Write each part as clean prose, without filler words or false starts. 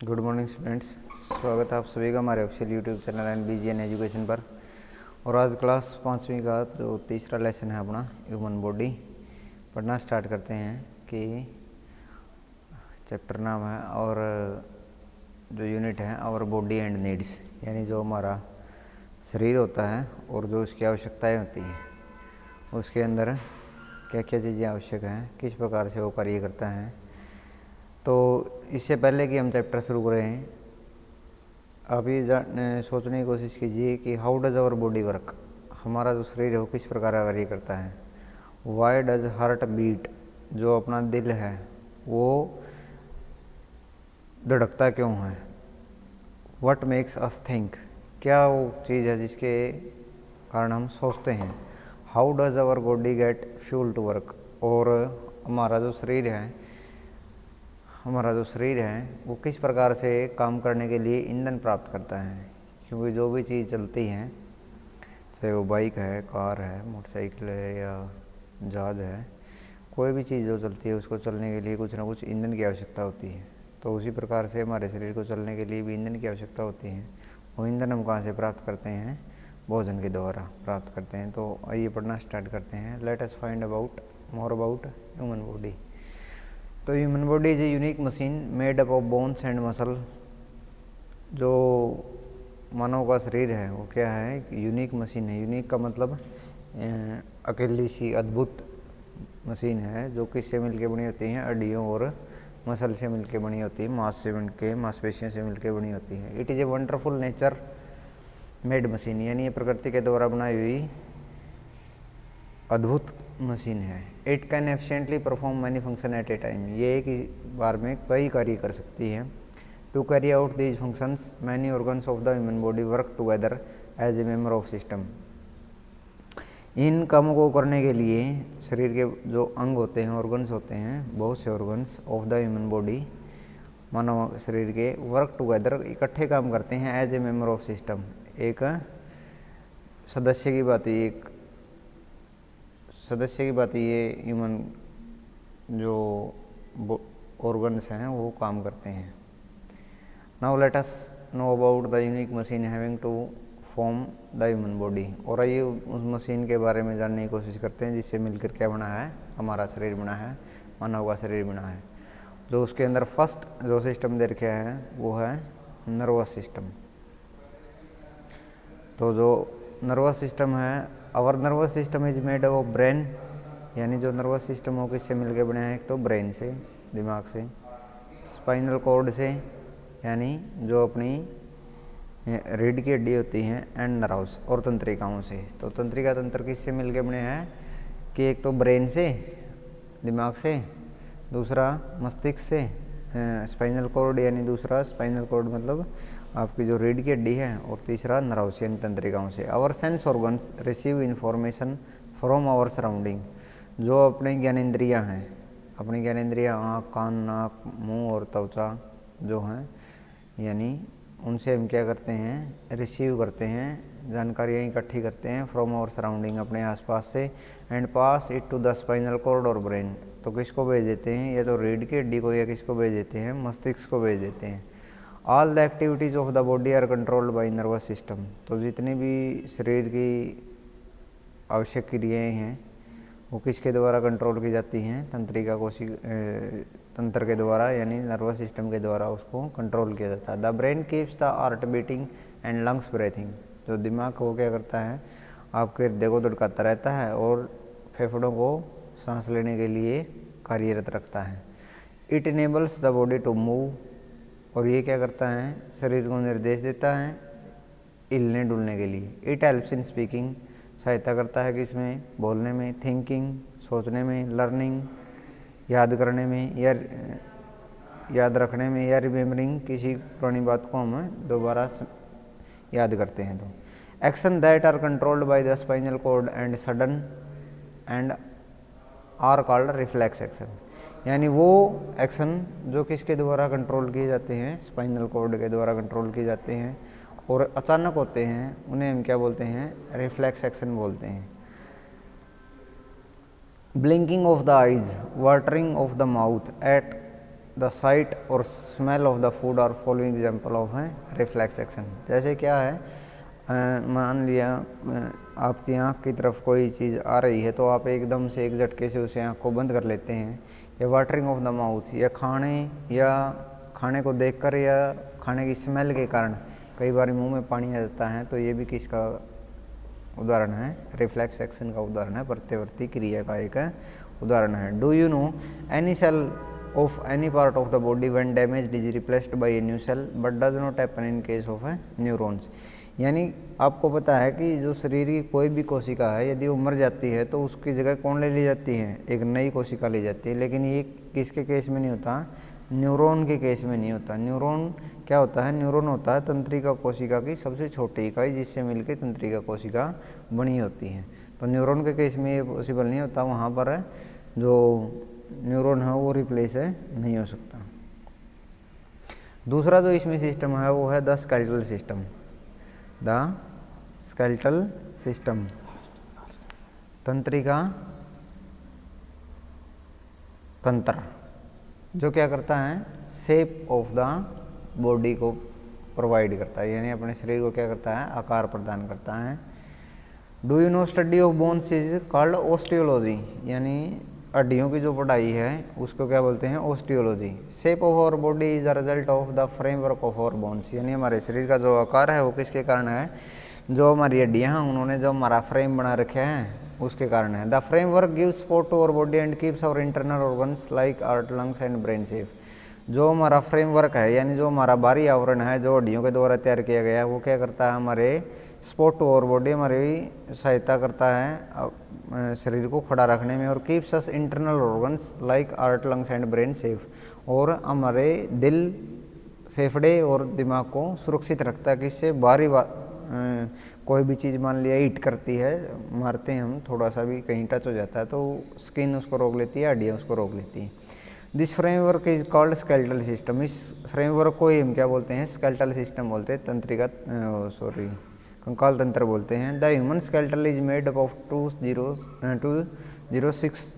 Good morning students. स्वागत है आप सभी का हमारे official YouTube channel and BGN education पर। और आज क्लास 5वीं का जो तीसरा लेसन है अपना ह्यूमन बॉडी पढ़ना स्टार्ट करते हैं। कि चैप्टर नाम है और जो यूनिट है आवर बॉडी एंड नीड्स, यानी जो हमारा शरीर होता है और जो उसकी आवश्यकताएँ होती हैं उसके अंदर क्या क्या चीज़ें आवश्यक हैं, किस प्रकार से वो कार्य करता है। तो इससे पहले कि हम चैप्टर शुरू करें, आप ये सोचने की कोशिश कीजिए कि how does our body work, हमारा जो शरीर है वो किस प्रकार का कार्य करता है। वाई डज हार्ट बीट, जो अपना दिल है वो धड़कता क्यों है। व्हाट मेक्स अस थिंक, क्या वो चीज़ है जिसके कारण हम सोचते हैं। How does our body get fuel to work, और हमारा जो शरीर है वो किस प्रकार से काम करने के लिए ईंधन प्राप्त करता है। क्योंकि जो भी चीज़ चलती है, चाहे वो बाइक है, कार है, मोटरसाइकिल है या जहाज है, कोई भी चीज़ जो चलती है उसको चलने के लिए कुछ ना कुछ ईंधन की आवश्यकता होती है। तो उसी प्रकार से हमारे शरीर को चलने के लिए भी ईंधन की आवश्यकता होती है। वो ईंधन हम कहाँ से प्राप्त करते हैं, भोजन के द्वारा प्राप्त करते हैं। तो आइए पढ़ना स्टार्ट करते हैं। Let us find more about human body. तो human body is a unique machine made up of bones and muscle. जो मानव का शरीर है वो क्या है, यूनिक मशीन है। यूनिक का मतलब अकेली सी अद्भुत मशीन है जो किससे मिलके बनी होती है, हड्डियों और मसल से मिलके बनी होती है, मांसपेशियों से मिलके बनी होती है। It is a wonderful nature made machine, यानी ये प्रकृति के द्वारा बनाई हुई अद्भुत मशीन है। It can efficiently perform many function at A time, ये एक ही बार में कई कार्य कर सकती है। To carry out these functions many organs of the human body work together as a member of system. इन कामों को करने के लिए शरीर के जो अंग होते हैं, ऑर्गन्स होते हैं, बहुत से organs of the human body, मानव शरीर के, वर्क टुगेदर इकट्ठे काम करते हैं as a member of system. एक सदस्य की बात ये ह्यूमन जो ऑर्गन्स हैं वो काम करते हैं। Now let us know about the unique machine having to form the human body. और आइए उस मशीन के बारे में जानने की कोशिश करते हैं जिससे मिलकर क्या बना है, हमारा शरीर बना है, मानव का शरीर बना है। जो उसके अंदर फर्स्ट जो सिस्टम दे रखा है वो है नर्वस सिस्टम। तो जो नर्वस सिस्टम है, our nervous system is made of brain, यानी जो नर्वस सिस्टम हो किससे मिलकर बने हैं, एक तो ब्रेन से, दिमाग से, स्पाइनल कॉर्ड से, यानी जो अपनी रीढ़ की हड्डी होती हैं, एंड नर्व्स, और तंत्रिकाओं से। तो तंत्रिका तंत्र किससे मिलकर बने हैं कि एक तो ब्रेन से, दिमाग से, दूसरा मस्तिष्क से, स्पाइनल कॉर्ड, यानी दूसरा स्पाइनल कॉर्ड मतलब आपकी जो रीढ़ की हड्डी है, और तीसरा नर्व्स यानी तंत्रिकाओं से। Our sense organs receive information from our surrounding, जो अपने ज्ञानेंद्रियाँ हैं, अपनी ज्ञानेंद्रियाँ आँख, कान, नाक, मुंह और त्वचा जो हैं, यानी उनसे हम क्या करते हैं, रिसीव करते हैं, जानकारियाँ इकट्ठी करते हैं फ्रॉम आवर सराउंडिंग, अपने आसपास से, and pass it to the spinal cord और ब्रेन। तो किसको भेज देते हैं, या तो रीढ़ की हड्डी को, या किसको भेज देते हैं, मस्तिष्क को भेज देते हैं। All the activities of the body are controlled by nervous system. तो जितनी भी शरीर की आवश्यक क्रियाएँ हैं वो किसके द्वारा कंट्रोल की जाती हैं, तंत्र के द्वारा, यानी नर्वस सिस्टम के द्वारा उसको कंट्रोल किया जाता है। The brain keeps the heart beating and lungs breathing. जो दिमाग को क्या करता है, आपके हृदय को धड़काता रहता है और फेफड़ों को सांस लेने के लिए कार्यरत रखता है। It enables the body to move, और ये क्या करता है, शरीर को निर्देश देता है हिलने डुलने के लिए। इट हेल्प्स इन स्पीकिंग, सहायता करता है कि इसमें बोलने में, थिंकिंग सोचने में, लर्निंग याद करने में, या याद रखने में, या रिमेम्बरिंग किसी पुरानी बात को हम दोबारा याद करते हैं। तो action that are controlled by the spinal cord and sudden and are called reflex action, यानी वो एक्शन जो किसके द्वारा कंट्रोल किए जाते हैं, स्पाइनल कॉर्ड के द्वारा कंट्रोल किए जाते हैं और अचानक होते हैं, उन्हें हम क्या बोलते हैं, रिफ्लेक्स एक्शन बोलते हैं। Blinking of the eyes, watering of the mouth at the sight और smell of the food are following example of है रिफ्लेक्स एक्शन। जैसे क्या है, मान लिया आपकी आँख की तरफ कोई चीज़ आ रही है तो आप एकदम से एक झटके से उसे आँख को बंद कर लेते हैं, या वाटरिंग ऑफ द माउथ, या खाने को देखकर या खाने की स्मेल के कारण कई बार मुंह में पानी आ जाता है, तो ये भी किसका उदाहरण है, रिफ्लेक्स एक्शन का उदाहरण है, प्रत्यवर्ती क्रिया का एक उदाहरण है। Do you know any cell of any part of the body when damaged is replaced by a new cell but does not happen in case of neurons. यानी आपको पता है कि जो शरीर की कोई भी कोशिका है यदि वो मर जाती है तो उसकी जगह कौन ले ली जाती है, एक नई कोशिका ली जाती है। लेकिन ये किसके केस में नहीं होता, न्यूरॉन के केस में नहीं होता। न्यूरॉन क्या होता है, न्यूरॉन होता है तंत्रिका कोशिका की सबसे छोटी इकाई जिससे मिलकर तंत्रिका कोशिका बनी होती है। तो न्यूरॉन के केस में ये पॉसिबल नहीं होता, वहाँ पर जो न्यूरॉन है वो रिप्लेस नहीं हो सकता। दूसरा जो इसमें सिस्टम है वो है the skeletal system. The skeletal system तंत्रिका तंत्र जो क्या करता है, शेप ऑफ द बॉडी को प्रोवाइड करता है, यानी अपने शरीर को क्या करता है, आकार प्रदान करता है। Do you no study of bones is called osteology, यानी हड्डियों की जो पढ़ाई है उसको क्या बोलते हैं, osteology. Shape of our body is the result of the framework of our bones, यानी हमारे शरीर का जो आकार है वो किसके कारण है, जो हमारी हड्डियाँ हैं उन्होंने जो हमारा फ्रेम बना रखा है उसके कारण है। The framework gives support to our body and keeps our internal organs like heart, lungs and brain safe. जो हमारा फ्रेमवर्क है यानी जो हमारा बाहरी आवरण है जो हड्डियों के द्वारा तैयार किया गया है वो क्या करता है, हमारे सपोर्ट टू आवर बॉडी, हमारी सहायता करता है शरीर को खड़ा रखने में, और keeps us internal organs like heart, lungs and brain safe, और हमारे दिल, फेफड़े और दिमाग को सुरक्षित रखता है। किससे, बाहरी कोई भी चीज़ मान लिया हीट करती है, मारते हैं हम, थोड़ा सा भी कहीं टच हो जाता है तो स्किन उसको रोक लेती है, हड्डियाँ उसको रोक लेती हैं। This framework is called skeletal system. इस फ्रेमवर्क को ही हम क्या बोलते हैं, स्केलेटल सिस्टम बोलते हैं, तंत्रिका कंकाल तंत्र बोलते हैं। The human skeletal is made up of 206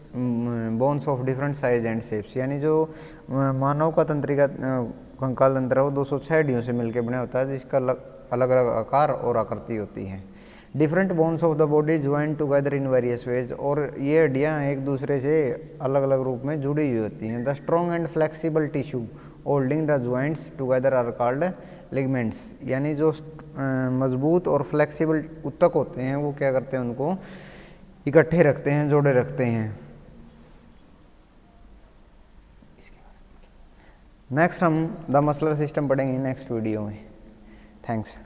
bones of different size and shapes, यानी जो मानव का तंत्रिका कंकाल तंत्र है वो 206 हड्डियों से मिलकर बना होता है जिसका अलग अलग आकार और आकृति होती है। Different bones of the body join together in various ways, और ये हड्डियाँ एक दूसरे से अलग अलग रूप में जुड़ी हुई होती हैं। The strong and flexible tissue holding the joints together are called ligaments, यानी जो मजबूत और फ्लेक्सिबल ऊतक होते हैं वो क्या करते हैं, उनको इकट्ठे रखते हैं, जोड़े रखते हैं। नेक्स्ट हम द मस्कुलर सिस्टम पढ़ेंगे नेक्स्ट वीडियो में। थैंक्स।